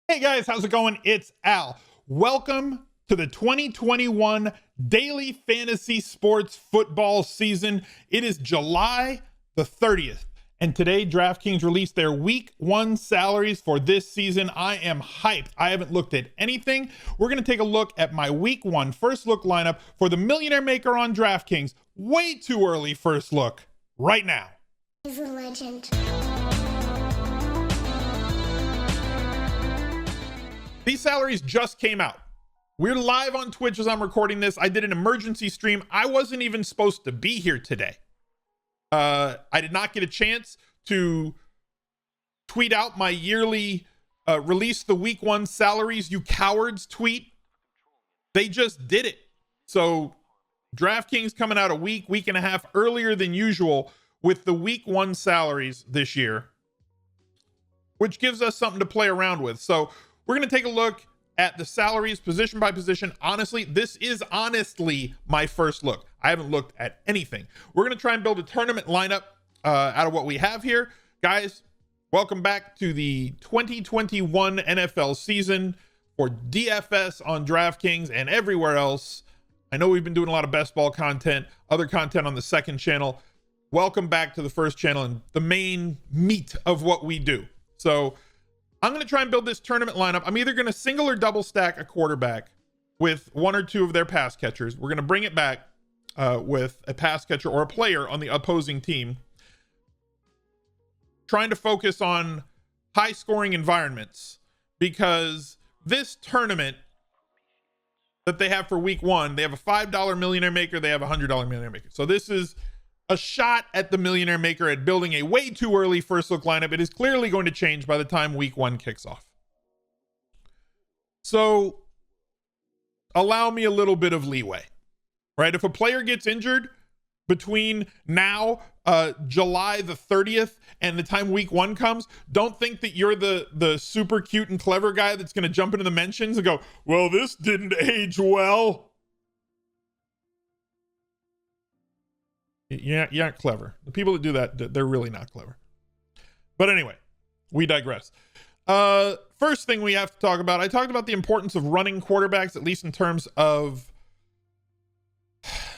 Hey guys, how's it going? It's Al. Welcome to the 2021 Daily Fantasy Sports Football season. It is July the 30th, and today DraftKings released their Week 1 salaries for this season. I am hyped. I haven't looked at anything. We're going to take a look at my Week 1 first look lineup for the Millionaire Maker on DraftKings. Way too early first look right now. He's a legend. These salaries just came out. We're live on Twitch as I'm recording this. I did an emergency stream. I wasn't even supposed to be here today. I did not get a chance to tweet out my yearly release the Week 1 salaries, you cowards tweet. They just did it. So DraftKings coming out a week and a half earlier than usual with the Week 1 salaries this year, which gives us something to play around with. So we're going to take a look at the salaries position by position. Honestly, this is honestly my first look. I haven't looked at anything. We're going to try and build a tournament lineup out of what we have here. Guys, welcome back to the 2021 NFL season for DFS on DraftKings and everywhere else. I know we've been doing a lot of best ball content, other content on the second channel. Welcome back to the first channel and the main meat of what we do. So I'm going to try and build this tournament lineup. I'm either going to single or double stack a quarterback with one or two of their pass catchers. We're going to bring it back with a pass catcher or a player on the opposing team. Trying to focus on high scoring environments because this tournament that they have for Week 1, they have a $5 Millionaire Maker, they have a $100 Millionaire Maker. So this is a shot at the Millionaire Maker at building a way too early first look lineup. It is clearly going to change by the time Week 1 kicks off. So allow me a little bit of leeway, right? If a player gets injured between now, July the 30th, and the time Week 1 comes, don't think that you're the super cute and clever guy that's going to jump into the mentions and go, well, this didn't age well. You're not clever. The people that do that, they're really not clever. But anyway, we digress. First thing we have to talk about, I talked about the importance of running quarterbacks, at least in terms of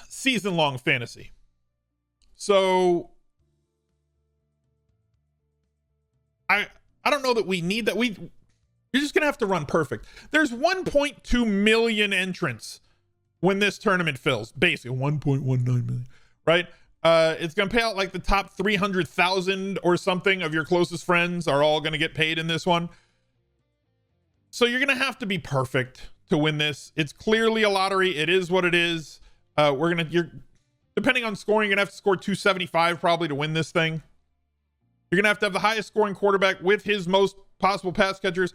season-long fantasy. So I don't know that we need that. You're just going to have to run perfect. There's 1.2 million entrants when this tournament fills. Basically, 1.19 million, right? It's going to pay out like the top 300,000 or something of your closest friends are all going to get paid in this one. So you're going to have to be perfect to win this. It's clearly a lottery. It is what it is. You're depending on scoring, you're going to have to score 275 probably to win this thing. You're going to have the highest scoring quarterback with his most possible pass catchers.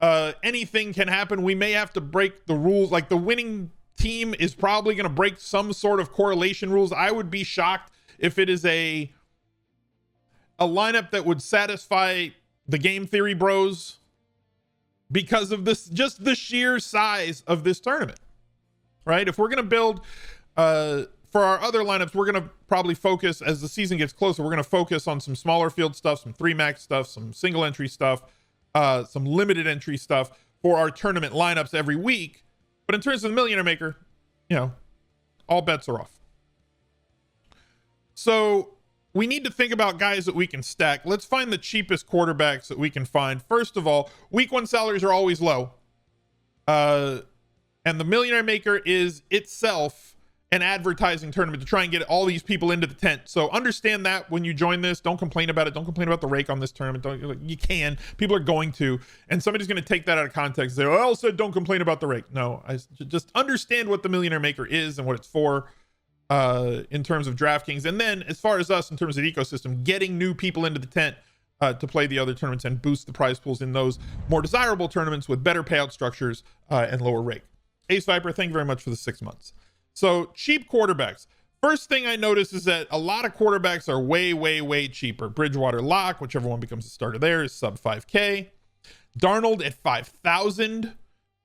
Anything can happen. We may have to break the rules. Like the winning team is probably going to break some sort of correlation rules. I would be shocked if it is a lineup that would satisfy the game theory bros because of this, just the sheer size of this tournament, right? If we're going to build for our other lineups, we're going to probably focus as the season gets closer. We're going to focus on some smaller field stuff, some 3-max stuff, some single entry stuff, some limited entry stuff for our tournament lineups every week. But in terms of the Millionaire Maker, all bets are off. So we need to think about guys that we can stack. Let's find the cheapest quarterbacks that we can find. First of all, Week 1 salaries are always low. And the Millionaire Maker is itself an advertising tournament to try and get all these people into the tent. So understand that when you join this. Don't complain about it. Don't complain about the rake on this tournament. You can. People are going to. And somebody's going to take that out of context. They all said don't complain about the rake. No, I just understand what the Millionaire Maker is and what it's for in terms of DraftKings. And then as far as us in terms of the ecosystem, getting new people into the tent to play the other tournaments and boost the prize pools in those more desirable tournaments with better payout structures and lower rake. Ace Viper, thank you very much for the 6 months. So cheap quarterbacks. First thing I notice is that a lot of quarterbacks are way, way, way cheaper. Bridgewater Lock, whichever one becomes the starter there, is sub 5K. Darnold at 5,000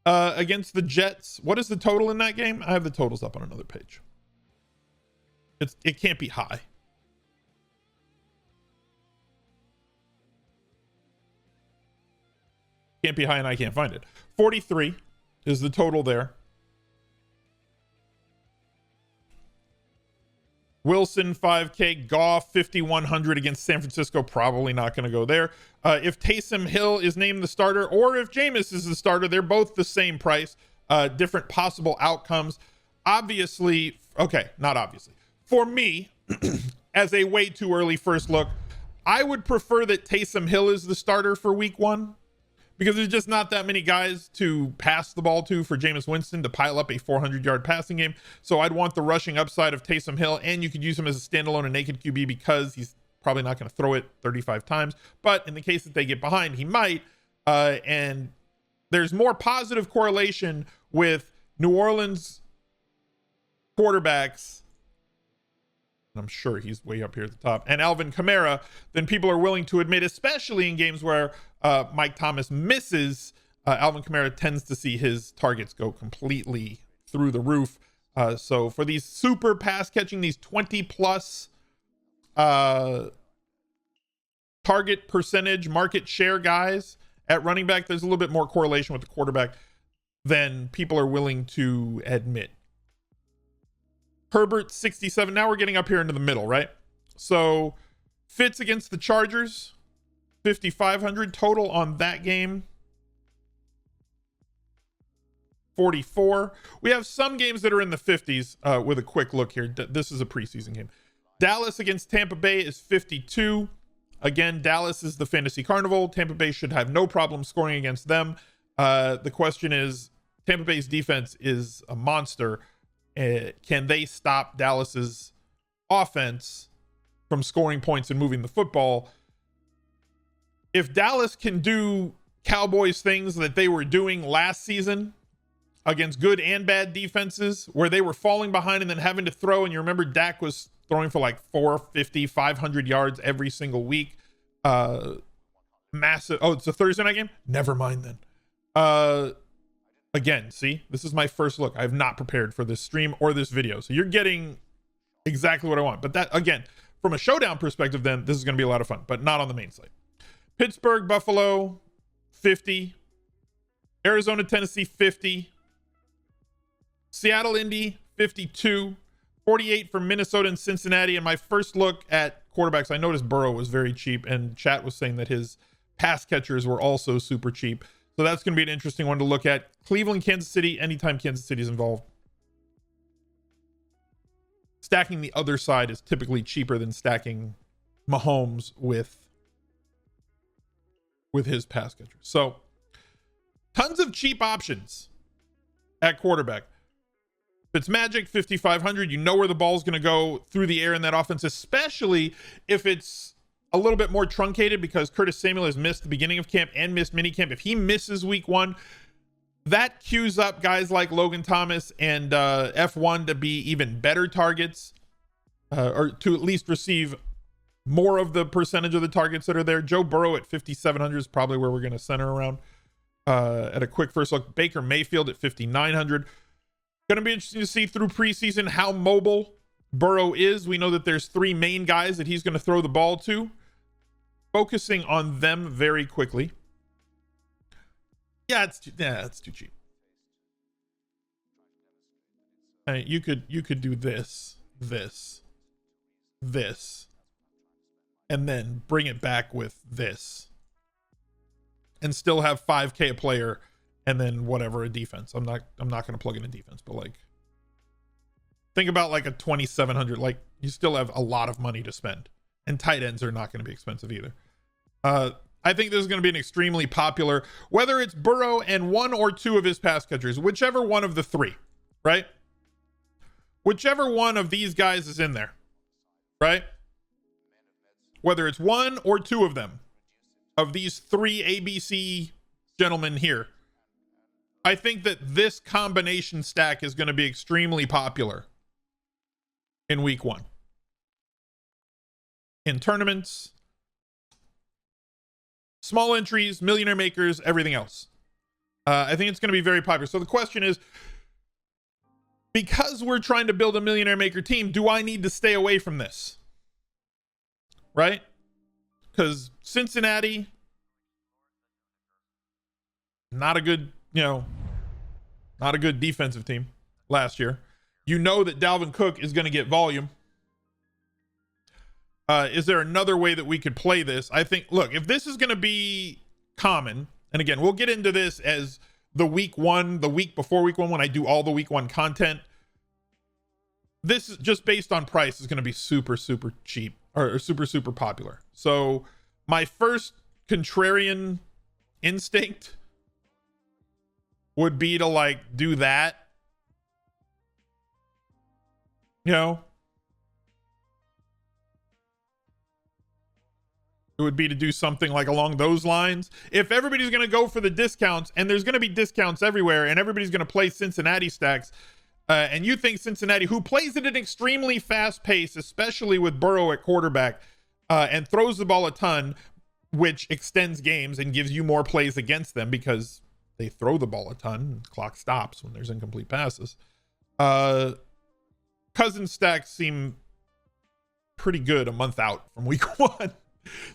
against the Jets. What is the total in that game? I have the totals up on another page. It can't be high. Can't be high and I can't find it. 43 is the total there. Wilson 5K, Goff 5,100 against San Francisco, probably not going to go there. If Taysom Hill is named the starter or if Jameis is the starter, they're both the same price. Different possible outcomes. Obviously, okay, not obviously. For me, as a way too early first look, I would prefer that Taysom Hill is the starter for week 1. Because there's just not that many guys to pass the ball to for Jameis Winston to pile up a 400-yard passing game. So I'd want the rushing upside of Taysom Hill, and you could use him as a standalone and naked QB because he's probably not going to throw it 35 times. But in the case that they get behind, he might. And there's more positive correlation with New Orleans quarterbacks, I'm sure he's way up here at the top, and Alvin Kamara than people are willing to admit, especially in games where Mike Thomas misses. Alvin Kamara tends to see his targets go completely through the roof. So for these super pass catching, these 20 plus target percentage market share guys at running back, there's a little bit more correlation with the quarterback than people are willing to admit. Herbert 67. Now we're getting up here into the middle, right? So Fitz against the Chargers, 5,500 total on that game. 44. We have some games that are in the 50s with a quick look here. This is a preseason game. Dallas against Tampa Bay is 52. Again, Dallas is the fantasy carnival. Tampa Bay should have no problem scoring against them. The question is, Tampa Bay's defense is a monster. Can they stop Dallas's offense from scoring points and moving the football? If Dallas can do Cowboys things that they were doing last season against good and bad defenses, where they were falling behind and then having to throw, and you remember Dak was throwing for like 450, 500 yards every single week. Massive. Oh, it's a Thursday night game? Never mind then. Again, see, this is my first look. I have not prepared for this stream or this video. So you're getting exactly what I want. But that, again, from a showdown perspective, then this is going to be a lot of fun, but not on the main slate. Pittsburgh, Buffalo, 50. Arizona, Tennessee, 50. Seattle, Indy, 52. 48 for Minnesota and Cincinnati. And my first look at quarterbacks, I noticed Burrow was very cheap, and chat was saying that his pass catchers were also super cheap. So that's going to be an interesting one to look at. Cleveland, Kansas City, anytime Kansas City is involved. Stacking the other side is typically cheaper than stacking Mahomes with his pass catchers. So tons of cheap options at quarterback. Fitzmagic, 5,500. You know where the ball's going to go through the air in that offense, especially if it's a little bit more truncated, because Curtis Samuel has missed the beginning of camp and missed minicamp. If he misses week 1, that cues up guys like Logan Thomas and F1 to be even better targets, or to at least receive more of the percentage of the targets that are there. Joe Burrow at 5,700 is probably where we're going to center around at a quick first look. Baker Mayfield at 5,900. Going to be interesting to see through preseason how mobile Burrow is. We know that there's 3 main guys that he's going to throw the ball to. Focusing on them very quickly. Yeah, it's too cheap. I mean, you could do this, and then bring it back with this, and still have 5K a player, and then whatever a defense. I'm not going to plug in a defense, but like, think about like a 2,700. Like, you still have a lot of money to spend, and tight ends are not going to be expensive either. I think this is going to be an extremely popular, whether it's Burrow and 1 or 2 of his pass catchers, whichever one of the 3, right? Whichever one of these guys is in there, right? Whether it's 1 or 2 of them, of these 3 ABC gentlemen here, I think that this combination stack is going to be extremely popular in week 1. In tournaments, small entries, millionaire makers, everything else. I think it's going to be very popular. So the question is, because we're trying to build a millionaire maker team, do I need to stay away from this? Right? Because Cincinnati, not a good, not a good defensive team last year. You know that Dalvin Cook is going to get volume. Is there another way that we could play this? I think, look, if this is going to be common, and again, we'll get into this as the week before week one, when I do all the week one content. This is just based on price is going to be super, super cheap or super, super popular. So my first contrarian instinct would be to like do that. It would be to do something like along those lines. If everybody's going to go for the discounts, and there's going to be discounts everywhere, and everybody's going to play Cincinnati stacks, and you think Cincinnati, who plays at an extremely fast pace, especially with Burrow at quarterback, and throws the ball a ton, which extends games and gives you more plays against them because they throw the ball a ton, and clock stops when there's incomplete passes. Cousins stacks seem pretty good a month out from week one.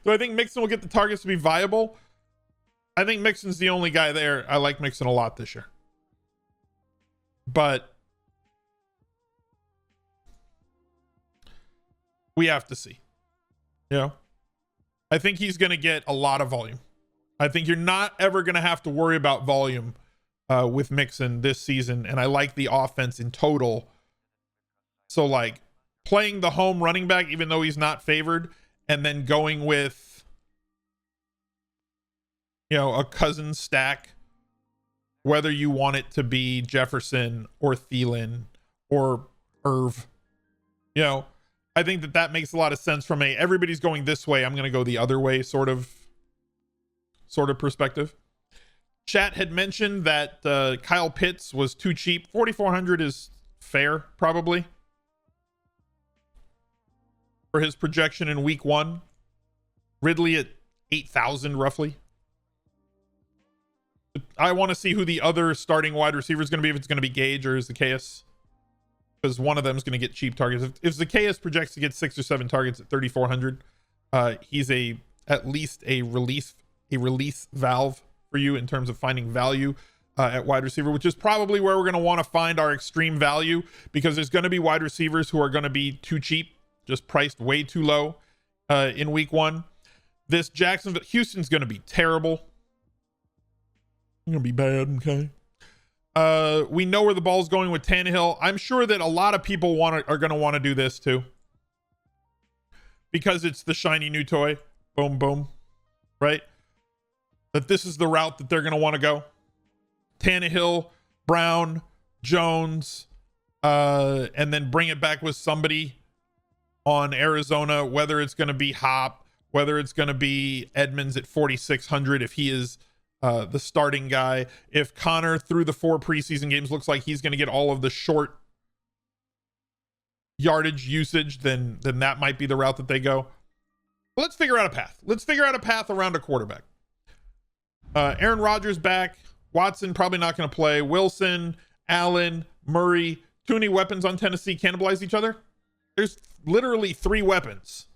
So I think Mixon will get the targets to be viable. I think Mixon's the only guy there. I like Mixon a lot this year. But we have to see. I think he's going to get a lot of volume. I think you're not ever going to have to worry about volume with Mixon this season. And I like the offense in total. So like playing the home running back, even though he's not favored, and then going with, a Cousins stack, whether you want it to be Jefferson or Thielen or Irv, I think that makes a lot of sense from everybody's going this way, I'm going to go the other way sort of perspective. Chat had mentioned that Kyle Pitts was too cheap. 4,400 is fair, probably, for his projection in week one. Ridley at 8,000 roughly. I want to see who the other starting wide receiver is going to be, if it's going to be Gage or Zacchaeus, because one of them is going to get cheap targets. If Zacchaeus projects to get 6 or 7 targets at 3,400, he's at least a release valve for you in terms of finding value at wide receiver, which is probably where we're going to want to find our extreme value, because there's going to be wide receivers who are going to be too cheap, just priced way too low in week one. This Jacksonville-Houston's going to be terrible. Going to be bad, okay? We know where the ball's going with Tannehill. I'm sure that a lot of people are going to want to do this too, because it's the shiny new toy. Boom, boom. Right? That this is the route that they're going to want to go. Tannehill, Brown, Jones, and then bring it back with somebody on Arizona, whether it's going to be Hop, whether it's going to be Edmonds at 4,600 if he is the starting guy. If Connor through the 4 preseason games looks like he's going to get all of the short yardage usage, then that might be the route that they go. But let's figure out a path. Let's figure out a path around a quarterback. Aaron Rodgers back. Watson probably not going to play. Wilson, Allen, Murray. Too many weapons on Tennessee cannibalize each other. There's literally 3 weapons.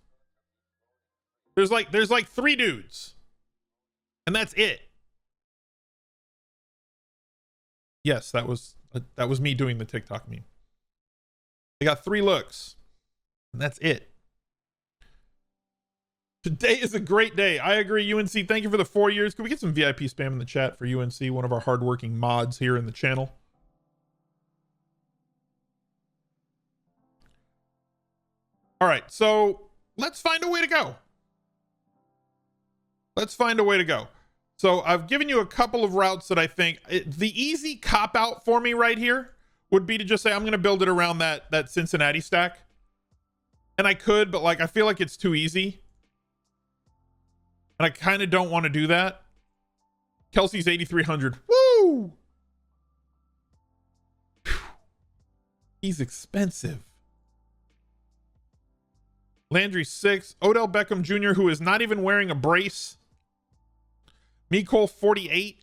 There's like 3 dudes, and that's it. Yes, that was me doing the TikTok meme. They got 3 looks, and that's it. Today is a great day. I agree, UNC. Thank you for the 4 years. Can we get some VIP spam in the chat for UNC, one of our hardworking mods here in the channel? All right, so let's find a way to go. So I've given you a couple of routes that I think the easy cop out for me right here would be to just say I'm going to build it around that Cincinnati stack. And I could, but like I feel like it's too easy. And I kind of don't want to do that. Kelsey's 8,300. Woo! Whew. He's expensive. Landry 6. Odell Beckham Jr., who is not even wearing a brace. Mecole 48.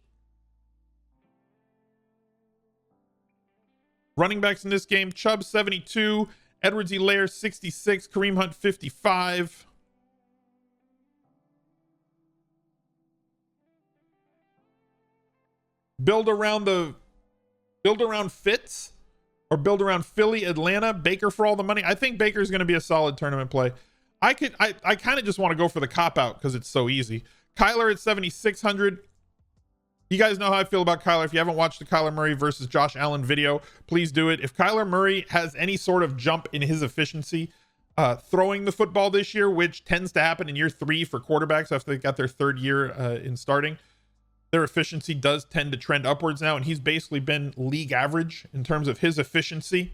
Running backs in this game: Chubb 72, Edwards-Helaire 66, Kareem Hunt 55. build around Fitz or build around Philly, Atlanta, Baker for all the money. I think Baker's going to be a solid tournament play. I kind of just want to go for the cop out because it's so easy. Kyler at 7,600. You guys know how I feel about Kyler. If you haven't watched the Kyler Murray versus Josh Allen video, please do it. If Kyler Murray has any sort of jump in his efficiency throwing the football this year, which tends to happen in year 3 for quarterbacks after they got their 3rd year in starting, their efficiency does tend to trend upwards now, and he's basically been league average in terms of his efficiency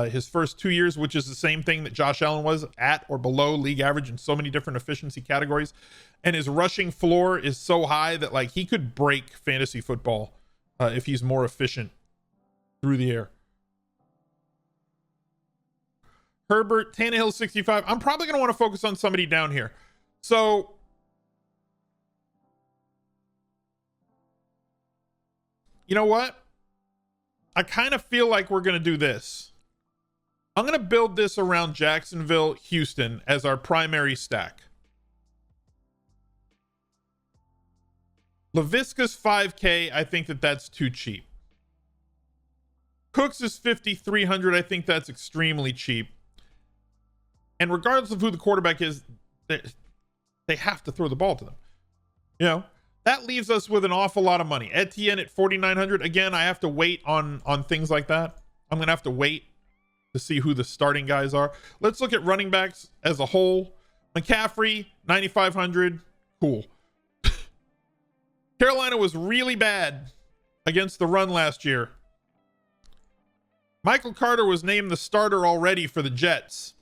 his first 2 years, which is the same thing that Josh Allen was, at or below league average in so many different efficiency categories. And his rushing floor is so high that like he could break fantasy football if he's more efficient through the air. Herbert, Tannehill 65. I'm probably going to want to focus on somebody down here. So you know what? I kind of feel like we're going to do this. I'm going to build this around Jacksonville-Houston as our primary stack. Laviska's 5K, I think that's too cheap. Cooks is 5,300. I think that's extremely cheap. And regardless of who the quarterback is, they have to throw the ball to them. You know, that leaves us with an awful lot of money. Etienne at 4,900. Again, I have to wait on things like that. I'm going to have to wait to see who the starting guys are. Let's look at running backs as a whole. McCaffrey, 9,500. Cool. Carolina was really bad against the run last year. Michael Carter was named the starter already for the Jets,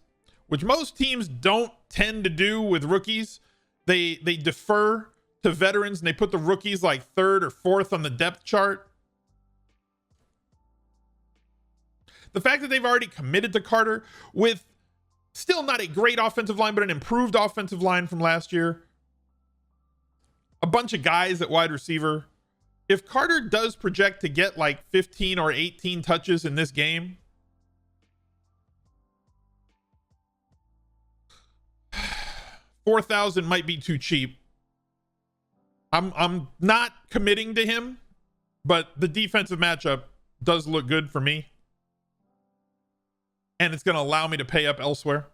which most teams don't tend to do with rookies. They defer to veterans and they put the rookies like 3rd or 4th on the depth chart. The fact that they've already committed to Carter with still not a great offensive line, but an improved offensive line from last year. A bunch of guys at wide receiver. If Carter does project to get like 15 or 18 touches in this game, $4,000 might be too cheap. I'm not committing to him, but the defensive matchup does look good for me. And it's going to allow me to pay up elsewhere.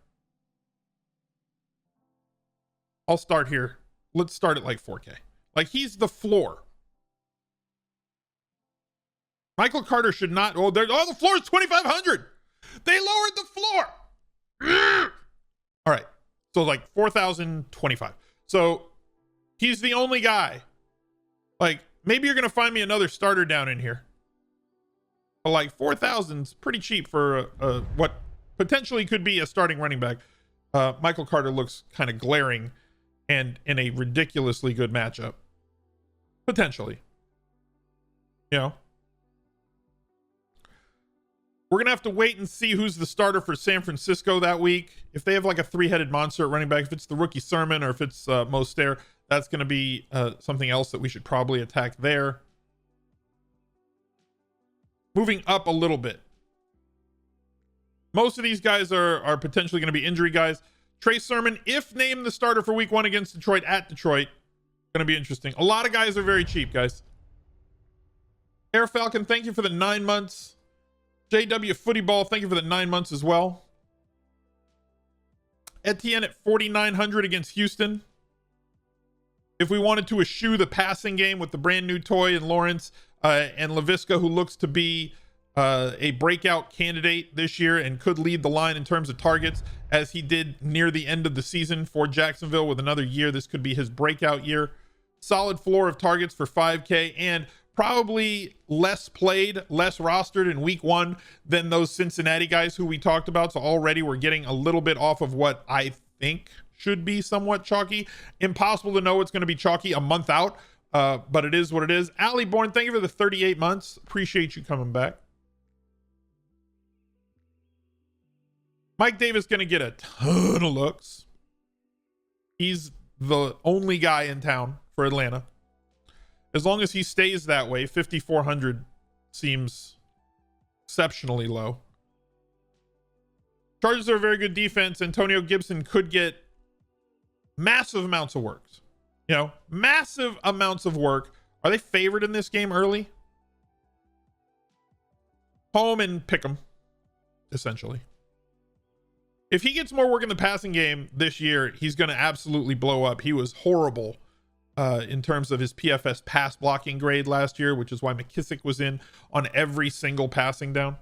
I'll start here. Let's start at like 4K. Like he's the floor. Michael Carter should not. The floor is 2,500. They lowered the floor. All right. So like 4,025. So he's the only guy. Like maybe you're going to find me another starter down in here. But like 4,000's pretty cheap for what potentially could be a starting running back. Michael Carter looks kind of glaring and in a ridiculously good matchup. Potentially. You know. We're going to have to wait and see who's the starter for San Francisco that week. If they have like a 3-headed monster at running back, if it's the rookie Sermon or if it's Mostert, that's going to be something else that we should probably attack there. Moving up a little bit. Most of these guys are potentially going to be injury guys. Trey Sermon, if named the starter for week 1 against Detroit at Detroit, going to be interesting. A lot of guys are very cheap, guys. Air Falcon, thank you for the 9 months. JW Footyball, thank you for the 9 months as well. Etienne at 4,900 against Houston. If we wanted to eschew the passing game with the brand new toy and Lawrence and Laviska, who looks to be a breakout candidate this year and could lead the line in terms of targets as he did near the end of the season for Jacksonville with another year. This could be his breakout year. Solid floor of targets for 5K and probably less played, less rostered in week 1 than those Cincinnati guys who we talked about. So already we're getting a little bit off of what I think should be somewhat chalky. Impossible to know what's going to be chalky a month out, but it is what it is. Allie Bourne, thank you for the 38 months. Appreciate you coming back. Mike Davis going to get a ton of looks. He's the only guy in town for Atlanta. As long as he stays that way, 5,400 seems exceptionally low. Chargers are a very good defense. Antonio Gibson could get massive amounts of work. You know, massive amounts of work. Are they favored in this game early? home and pick him, essentially. If he gets more work in the passing game this year, he's going to absolutely blow up. He was horrible in terms of his PFS pass blocking grade last year, which is why McKissick was in on every single passing down.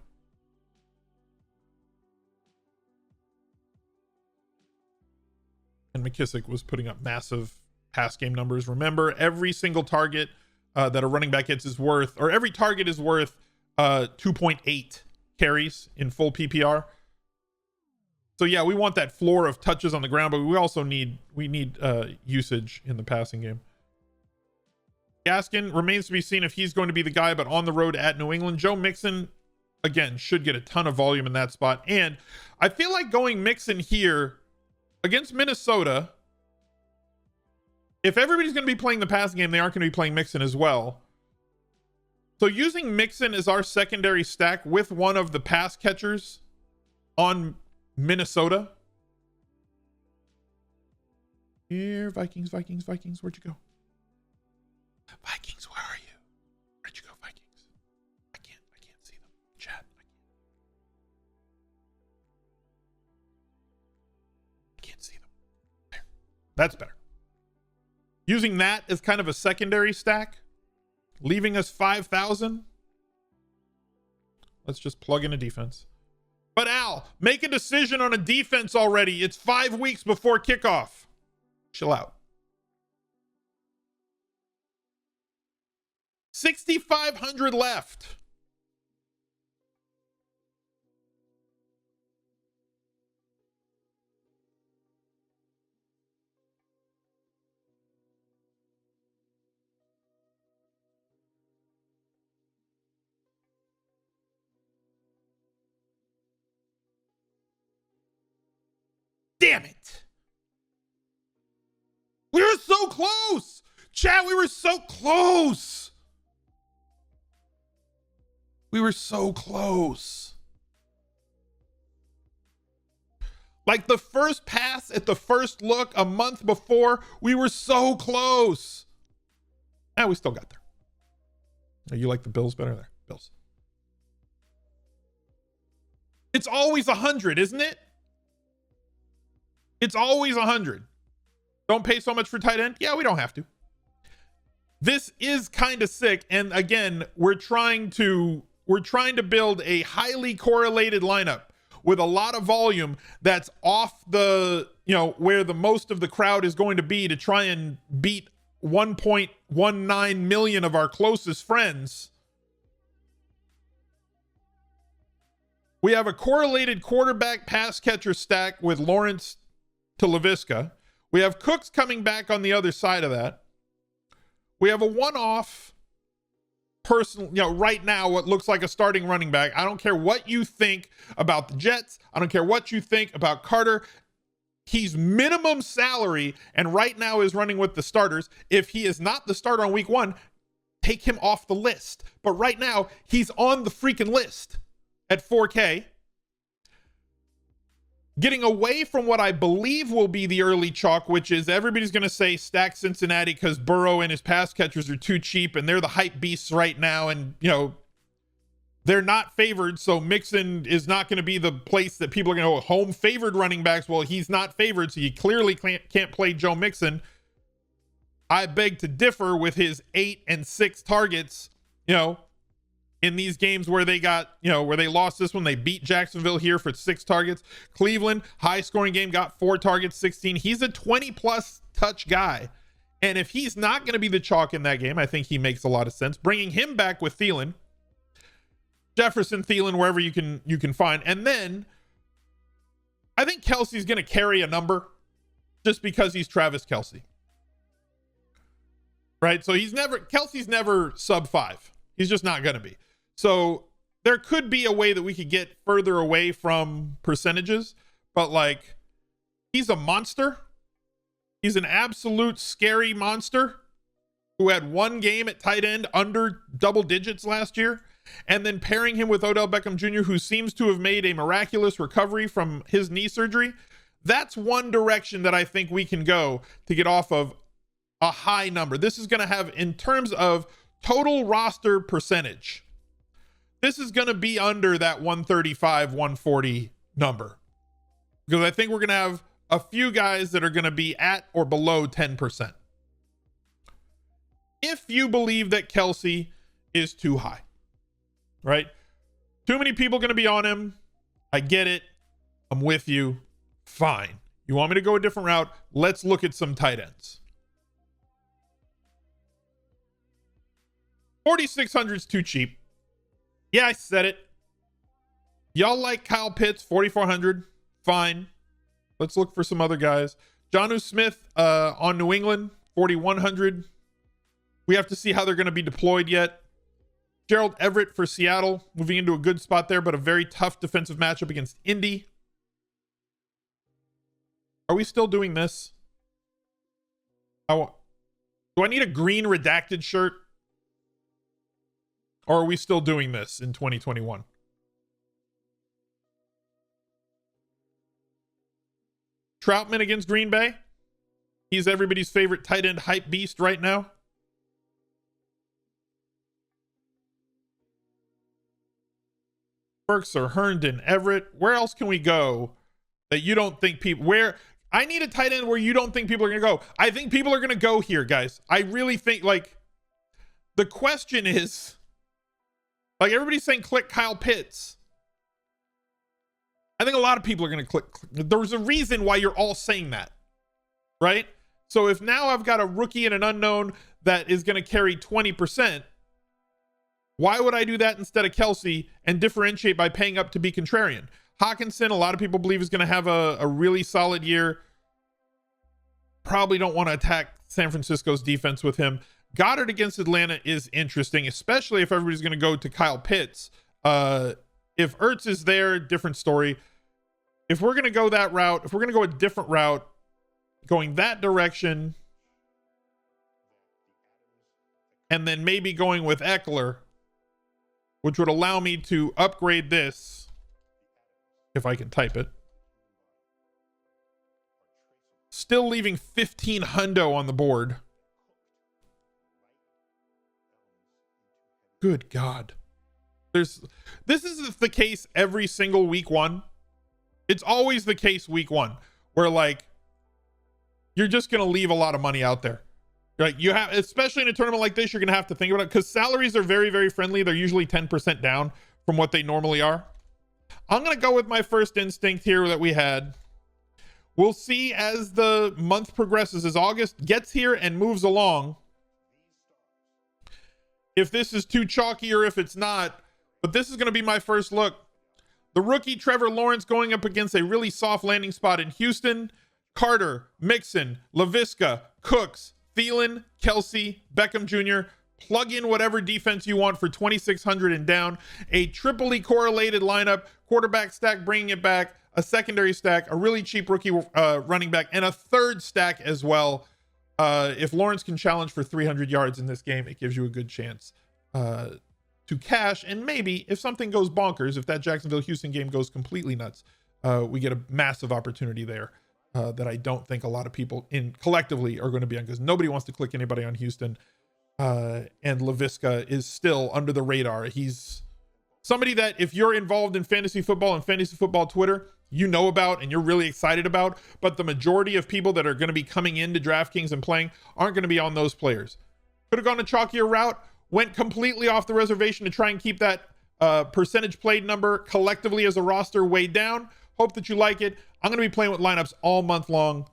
And McKissick was putting up massive pass game numbers. Remember, every single target that a running back gets is worth, or every target is worth 2.8 carries in full PPR. So yeah, we want that floor of touches on the ground, but we also need usage in the passing game. Gaskin remains to be seen if he's going to be the guy, but on the road at New England, Joe Mixon again should get a ton of volume in that spot. And I feel like going Mixon here against Minnesota, if everybody's going to be playing the passing game, they aren't going to be playing Mixon as well. So using Mixon as our secondary stack with one of the pass catchers on Minnesota. Here, Vikings, where'd you go? Vikings, where are you? Where'd you go, Vikings? I can't see them. Chat, I can't see them. There. That's better. Using that as kind of a secondary stack, leaving us 5,000. Let's just plug in a defense. But Al, make a decision on a defense already. It's 5 weeks before kickoff. Chill out. 6,500 left. Damn it. We were so close. Chat, we were so close. We were so close. Like the first pass at the first look a month before, we were so close. And we still got there. Oh, you like the Bills better there? Bills. It's always 100, isn't it? It's always 100. Don't pay so much for tight end. Yeah, we don't have to. This is kind of sick. And again, we're trying to build a highly correlated lineup with a lot of volume that's off the, where the most of the crowd is going to be to try and beat 1.19 million of our closest friends. We have a correlated quarterback pass catcher stack with Lawrence to LaVisca. We have Cooks coming back on the other side of that. We have a one-off person, right now, what looks like a starting running back. I don't care what you think about the Jets. I don't care what you think about Carter. He's minimum salary and right now is running with the starters. If he is not the starter on week 1, take him off the list. But right now, he's on the freaking list at 4K. Getting away from what I believe will be the early chalk, which is everybody's going to say stack Cincinnati because Burrow and his pass catchers are too cheap and they're the hype beasts right now. And, they're not favored. So Mixon is not going to be the place that people are going to go home favored running backs. Well, he's not favored. So you clearly can't play Joe Mixon. I beg to differ with his 8 and 6 targets, in these games where they got, where they lost this one. They beat Jacksonville here for 6 targets. Cleveland, high scoring game, got 4 targets, 16. He's a 20 plus touch guy. And if he's not going to be the chalk in that game, I think he makes a lot of sense. Bringing him back with Thielen, Jefferson, Thielen, wherever you can find. And then I think Kelsey's going to carry a number just because he's Travis Kelce. Right? So Kelsey's never sub 5. He's just not going to be. So there could be a way that we could get further away from percentages, but he's a monster. He's an absolute scary monster who had 1 game at tight end under double digits last year. And then pairing him with Odell Beckham Jr., who seems to have made a miraculous recovery from his knee surgery. That's one direction that I think we can go to get off of a high number. This is going to have, in terms of total roster percentage, this is going to be under that 135, 140 number. Because I think we're going to have a few guys that are going to be at or below 10%. If you believe that Kelce is too high, right? Too many people going to be on him. I get it. I'm with you. Fine. You want me to go a different route? Let's look at some tight ends. 4,600 is too cheap. Yeah, I said it. Y'all like Kyle Pitts, 4,400. Fine. Let's look for some other guys. Jonnu Smith on New England, 4,100. We have to see how they're going to be deployed yet. Gerald Everett for Seattle, moving into a good spot there, but a very tough defensive matchup against Indy. Are we still doing this? Do I need a green redacted shirt? Or are we still doing this in 2021? Troutman against Green Bay. He's everybody's favorite tight end hype beast right now. Burks or Herndon, Everett. Where else can we go that you don't think people... Where... I need a tight end where you don't think people are going to go. I think people are going to go here, guys. I really think, like... The question is... Like, everybody's saying click Kyle Pitts. I think a lot of people are going to click. There's a reason why you're all saying that, right? So if now I've got a rookie and an unknown that is going to carry 20%, why would I do that instead of Kelce and differentiate by paying up to be contrarian? Hawkinson, a lot of people believe is going to have a really solid year. Probably don't want to attack San Francisco's defense with him. Goddard against Atlanta is interesting, especially if everybody's going to go to Kyle Pitts. If Ertz is there, different story. If we're going to go that route, if we're going to go a different route, going that direction, and then maybe going with Eckler, which would allow me to upgrade this, if I can type it. Still leaving 15 hundo on the board. Good God. This is the case every single week one. It's always the case week one where, like, you're just going to leave a lot of money out there. Like, you have, especially in a tournament like this, you're going to have to think about it because salaries are very, very friendly. They're usually 10% down from what they normally are. I'm going to go with my first instinct here that we had. We'll see as the month progresses, as August gets here and moves along, if this is too chalky or if it's not. But this is going to be my first look. The rookie Trevor Lawrence going up against a really soft landing spot in Houston. Carter, Mixon, LaVisca, Cooks, Thielen, Kelce, Beckham Jr. Plug in whatever defense you want for 2,600 and down. A triply correlated lineup. Quarterback stack bringing it back. A secondary stack. A really cheap rookie running back. And a third stack as well. If Lawrence can challenge for 300 yards in this game, it gives you a good chance to cash. And maybe if something goes bonkers, if that Jacksonville-Houston game goes completely nuts, we get a massive opportunity there that I don't think a lot of people collectively are going to be on, because nobody wants to click anybody on Houston. And LaVisca is still under the radar. He's somebody that if you're involved in fantasy football and fantasy football Twitter, you know about and you're really excited about, but the majority of people that are going to be coming into DraftKings and playing aren't going to be on those players. Could have gone a chalkier route, went completely off the reservation to try and keep that percentage played number collectively as a roster way down. Hope that you like it. I'm going to be playing with lineups all month long.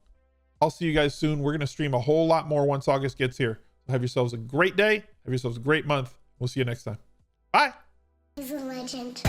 I'll see you guys soon. We're going to stream a whole lot more once August gets here. Have yourselves a great day. Have yourselves a great month. We'll see you next time. Bye. He's a legend.